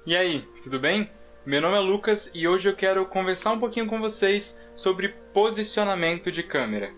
E aí, tudo bem? Meu nome é Lucas e hoje eu quero conversar um pouquinho com vocês sobre posicionamento de câmera.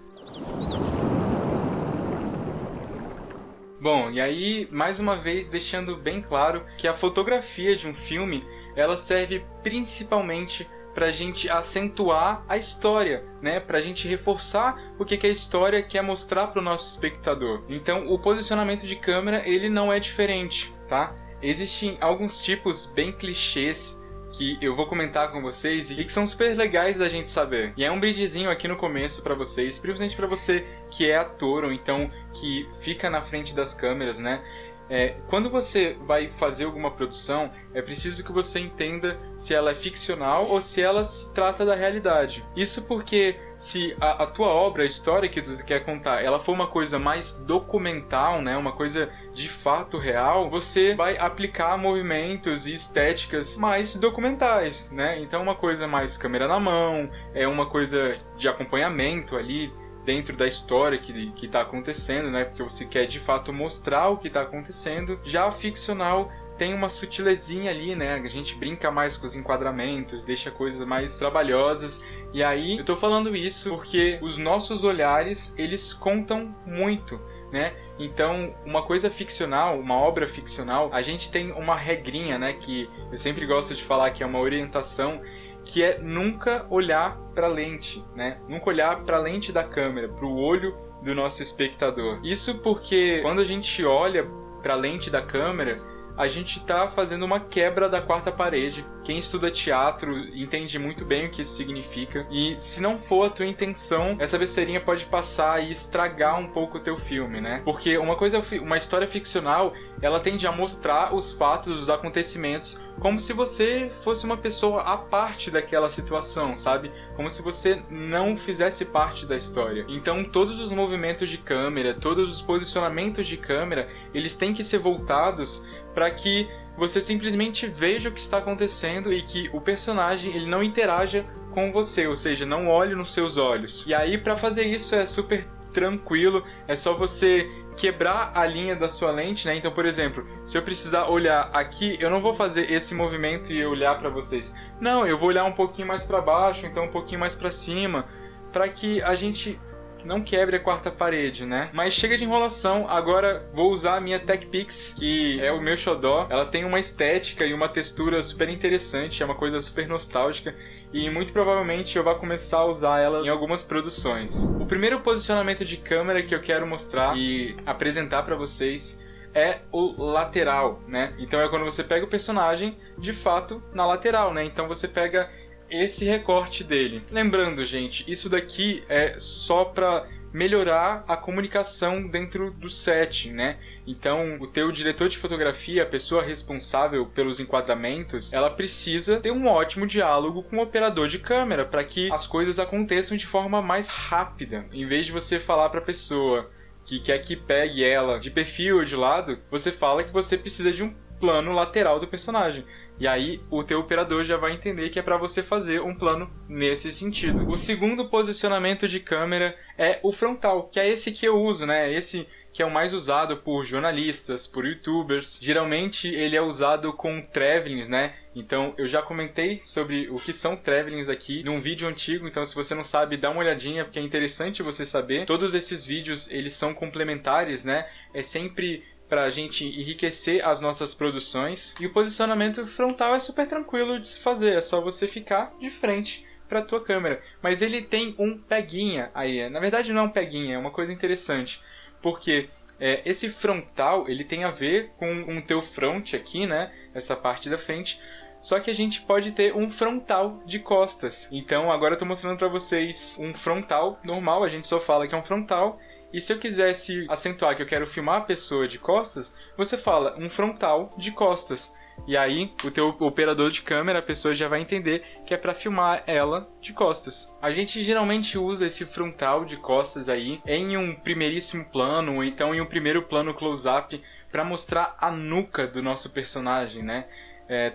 Bom, e aí, mais uma vez, deixando bem claro que a fotografia de um filme, ela serve principalmente para a gente acentuar a história, né? Para a gente reforçar o que a história quer mostrar para o nosso espectador. Então, o posicionamento de câmera, ele não é diferente, tá? Existem alguns tipos bem clichês que eu vou comentar com vocês e que são super legais da gente saber. E é um brindezinho aqui no começo para vocês, principalmente para você que é ator ou então que fica na frente das câmeras, né? Quando você vai fazer alguma produção, é preciso que você entenda se ela é ficcional ou se ela se trata da realidade. Isso porque se a tua obra, a história que tu quer contar, ela for uma coisa mais documental, né, uma coisa de fato real, você vai aplicar movimentos e estéticas mais documentais, né? Então uma coisa mais câmera na mão, é uma coisa de acompanhamento ali, dentro da história que está acontecendo, né? Porque você quer de fato mostrar o que está acontecendo. Já a ficcional tem uma sutilezinha ali, né? A gente brinca mais com os enquadramentos, deixa coisas mais trabalhosas. E aí, eu tô falando isso porque os nossos olhares, eles contam muito, né? Então, uma coisa ficcional, uma obra ficcional, a gente tem uma regrinha, né? Que eu sempre gosto de falar que é uma orientação, que é nunca olhar para a lente, né? Nunca olhar para a lente da câmera, para o olho do nosso espectador. Isso porque quando a gente olha para a lente da câmera, a gente está fazendo uma quebra da quarta parede. Quem estuda teatro entende muito bem o que isso significa. E se não for a tua intenção, essa besteirinha pode passar e estragar um pouco o teu filme, né? Porque uma história ficcional, ela tende a mostrar os fatos, os acontecimentos, como se você fosse uma pessoa à parte daquela situação, sabe? Como se você não fizesse parte da história. Então, todos os movimentos de câmera, todos os posicionamentos de câmera, eles têm que ser voltados para que você simplesmente veja o que está acontecendo e que o personagem ele não interaja com você, ou seja, não olhe nos seus olhos. E aí, para fazer isso é super tranquilo, é só você quebrar a linha da sua lente, né? Então, por exemplo, se eu precisar olhar aqui, eu não vou fazer esse movimento e olhar para vocês. Não, eu vou olhar um pouquinho mais para baixo, então um pouquinho mais para cima, para que a gente não quebre a quarta parede, né? Mas chega de enrolação, agora vou usar a minha TechPix, que é o meu xodó. Ela tem uma estética e uma textura super interessante, é uma coisa super nostálgica e muito provavelmente eu vou começar a usar ela em algumas produções. O primeiro posicionamento de câmera que eu quero mostrar e apresentar para vocês é o lateral, né? Então é quando você pega o personagem de fato na lateral, né? Então você pega esse recorte dele. Lembrando, gente, isso daqui é só para melhorar a comunicação dentro do set, né? Então, o teu diretor de fotografia, a pessoa responsável pelos enquadramentos, ela precisa ter um ótimo diálogo com o operador de câmera para que as coisas aconteçam de forma mais rápida. Em vez de você falar para a pessoa que quer que pegue ela de perfil ou de lado, você fala que você precisa de um plano lateral do personagem. E aí o teu operador já vai entender que é para você fazer um plano nesse sentido. O segundo posicionamento de câmera é o frontal, que é esse que eu uso, né? Esse que é o mais usado por jornalistas, por youtubers. Geralmente ele é usado com travelings, né? Então eu já comentei sobre o que são travelings aqui num vídeo antigo, então se você não sabe, dá uma olhadinha, porque é interessante você saber. Todos esses vídeos, eles são complementares, né? É sempre para a gente enriquecer as nossas produções. E o posicionamento frontal é super tranquilo de se fazer, é só você ficar de frente para a tua câmera. Mas ele tem um peguinha aí, na verdade não é um peguinha, é uma coisa interessante, porque esse frontal ele tem a ver com o teu front aqui, né? Essa parte da frente. Só que a gente pode ter um frontal de costas. Então agora eu estou mostrando para vocês um frontal normal, a gente só fala que é um frontal. E se eu quisesse acentuar que eu quero filmar a pessoa de costas, você fala um frontal de costas. E aí, o teu operador de câmera, a pessoa já vai entender que é para filmar ela de costas. A gente geralmente usa esse frontal de costas aí em um primeiríssimo plano, ou então em um primeiro plano close-up, para mostrar a nuca do nosso personagem, né?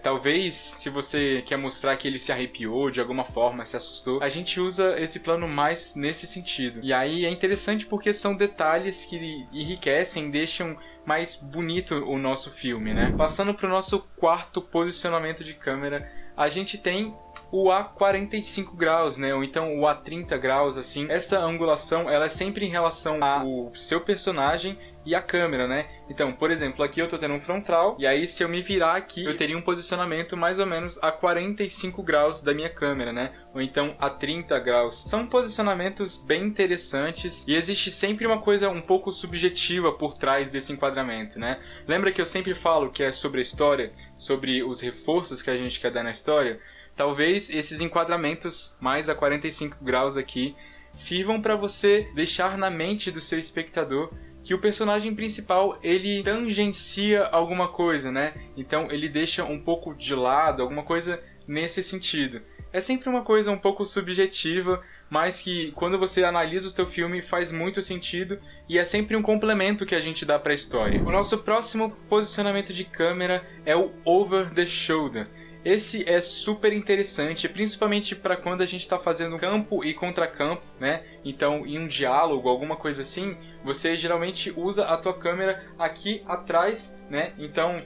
Talvez, se você quer mostrar que ele se arrepiou de alguma forma, se assustou, a gente usa esse plano mais nesse sentido. E aí é interessante porque são detalhes que enriquecem, deixam mais bonito o nosso filme, né? Passando para o nosso quarto posicionamento de câmera, a gente tem o a 45 graus, né? Ou então o a 30 graus, assim. Essa angulação, ela é sempre em relação ao seu personagem e a câmera, né? Então, por exemplo, aqui eu tô tendo um frontal, e aí se eu me virar aqui, eu teria um posicionamento mais ou menos a 45 graus da minha câmera, né? Ou então a 30 graus. São posicionamentos bem interessantes, e existe sempre uma coisa um pouco subjetiva por trás desse enquadramento, né? Lembra que eu sempre falo que é sobre a história, sobre os reforços que a gente quer dar na história? Talvez esses enquadramentos mais a 45 graus aqui sirvam para você deixar na mente do seu espectador que o personagem principal, ele tangencia alguma coisa, né? Então ele deixa um pouco de lado, alguma coisa nesse sentido. É sempre uma coisa um pouco subjetiva, mas que quando você analisa o seu filme faz muito sentido e é sempre um complemento que a gente dá para a história. O nosso próximo posicionamento de câmera é o over the shoulder. Esse é super interessante, principalmente para quando a gente está fazendo campo e contracampo, né? Então, em um diálogo, alguma coisa assim, você geralmente usa a tua câmera aqui atrás, né? Então,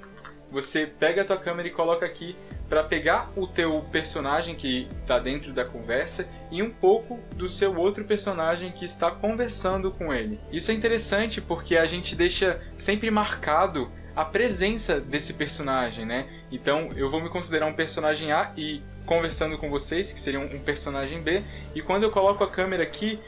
você pega a tua câmera e coloca aqui para pegar o teu personagem que está dentro da conversa e um pouco do seu outro personagem que está conversando com ele. Isso é interessante porque a gente deixa sempre marcado a presença desse personagem, né? Então eu vou me considerar um personagem A e conversando com vocês, que seriam um personagem B, e quando eu coloco a câmera aqui,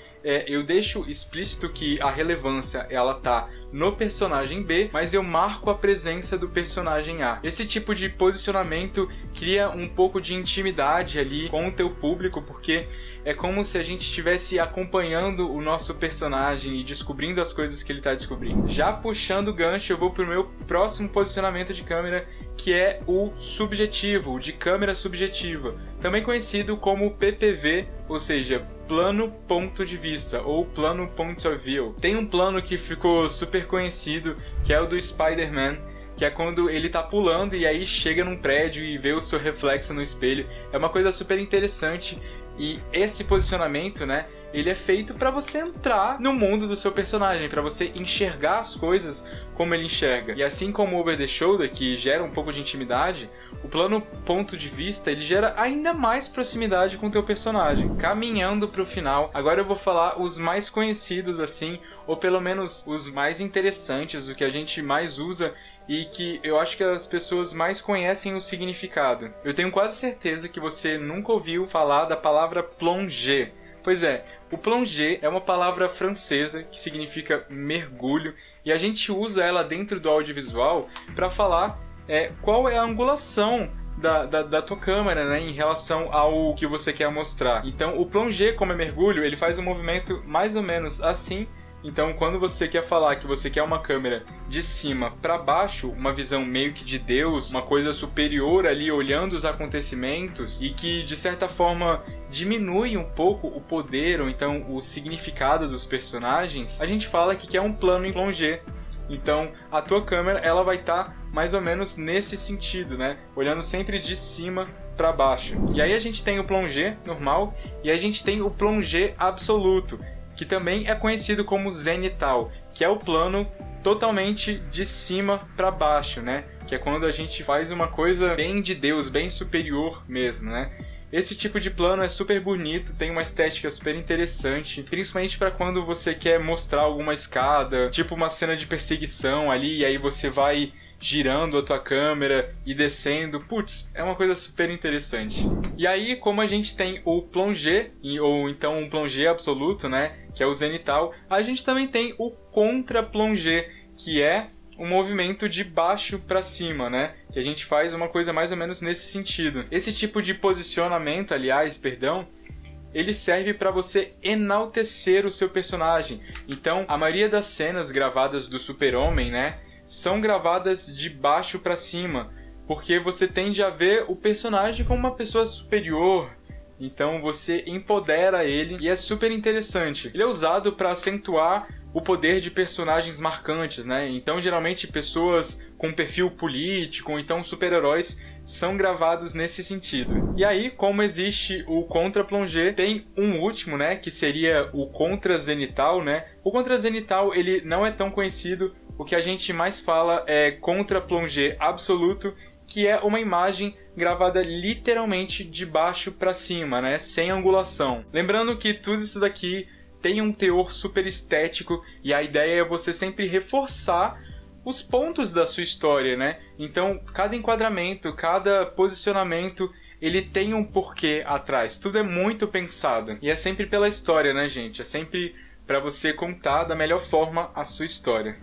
eu deixo explícito que a relevância ela tá no personagem B, mas eu marco a presença do personagem A. Esse tipo de posicionamento cria um pouco de intimidade ali com o teu público, porque é como se a gente estivesse acompanhando o nosso personagem e descobrindo as coisas que ele está descobrindo. Já puxando o gancho, eu vou pro meu próximo posicionamento de câmera, que é o subjetivo, o de câmera subjetiva, também conhecido como PPV, ou seja, plano ponto de vista, ou plano point of view. Tem um plano que ficou super conhecido, que é o do Spider-Man, que é quando ele tá pulando e aí chega num prédio e vê o seu reflexo no espelho. É uma coisa super interessante. E esse posicionamento, né, ele é feito para você entrar no mundo do seu personagem, para você enxergar as coisas como ele enxerga. E assim como o over the shoulder, que gera um pouco de intimidade, o plano ponto de vista, ele gera ainda mais proximidade com o teu personagem. Caminhando para o final, agora eu vou falar os mais conhecidos assim, ou pelo menos os mais interessantes, o que a gente mais usa e que eu acho que as pessoas mais conhecem o significado. Eu tenho quase certeza que você nunca ouviu falar da palavra plonger. Pois é, o plonger é uma palavra francesa que significa mergulho e a gente usa ela dentro do audiovisual para falar qual é a angulação da tua câmera, né, em relação ao que você quer mostrar. Então o plonger, como é mergulho, ele faz um movimento mais ou menos assim. Então, quando você quer falar que você quer uma câmera de cima para baixo, uma visão meio que de Deus, uma coisa superior ali olhando os acontecimentos e que, de certa forma, diminui um pouco o poder ou então o significado dos personagens, a gente fala que quer um plano em plonger. Então, a tua câmera ela vai estar mais ou menos nesse sentido, né? Olhando sempre de cima para baixo. E aí a gente tem o plonger normal e a gente tem o plonger absoluto, que também é conhecido como zenital, que é o plano totalmente de cima para baixo, né? Que é quando a gente faz uma coisa bem de Deus, bem superior mesmo, né? Esse tipo de plano é super bonito, tem uma estética super interessante, principalmente para quando você quer mostrar alguma escada, tipo uma cena de perseguição ali, e aí você vai girando a tua câmera e descendo. Putz, é uma coisa super interessante. E aí, como a gente tem o plonger, ou então um plonger absoluto, né, que é o zenital, a gente também tem o contra-plonger, que é um movimento de baixo para cima, né, que a gente faz uma coisa mais ou menos nesse sentido. Esse tipo de posicionamento, ele serve para você enaltecer o seu personagem. Então, a maioria das cenas gravadas do Super-Homem, né, são gravadas de baixo para cima, porque você tende a ver o personagem como uma pessoa superior, então você empodera ele e é super interessante. Ele é usado para acentuar o poder de personagens marcantes, né? Então geralmente pessoas com perfil político, ou então super-heróis, são gravados nesse sentido. E aí, como existe o contra-plongé, tem um último, né, que seria o contra-zenital, né? O contra-zenital, ele não é tão conhecido, o que a gente mais fala é contra-plongé absoluto, que é uma imagem gravada literalmente de baixo para cima, né, sem angulação. Lembrando que tudo isso daqui tem um teor super estético e a ideia é você sempre reforçar os pontos da sua história, né? Então, cada enquadramento, cada posicionamento, ele tem um porquê atrás. Tudo é muito pensado. E é sempre pela história, né, gente? É sempre para você contar da melhor forma a sua história.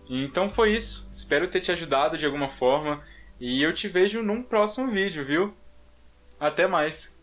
Então foi isso. Espero ter te ajudado de alguma forma. E eu te vejo num próximo vídeo, viu? Até mais!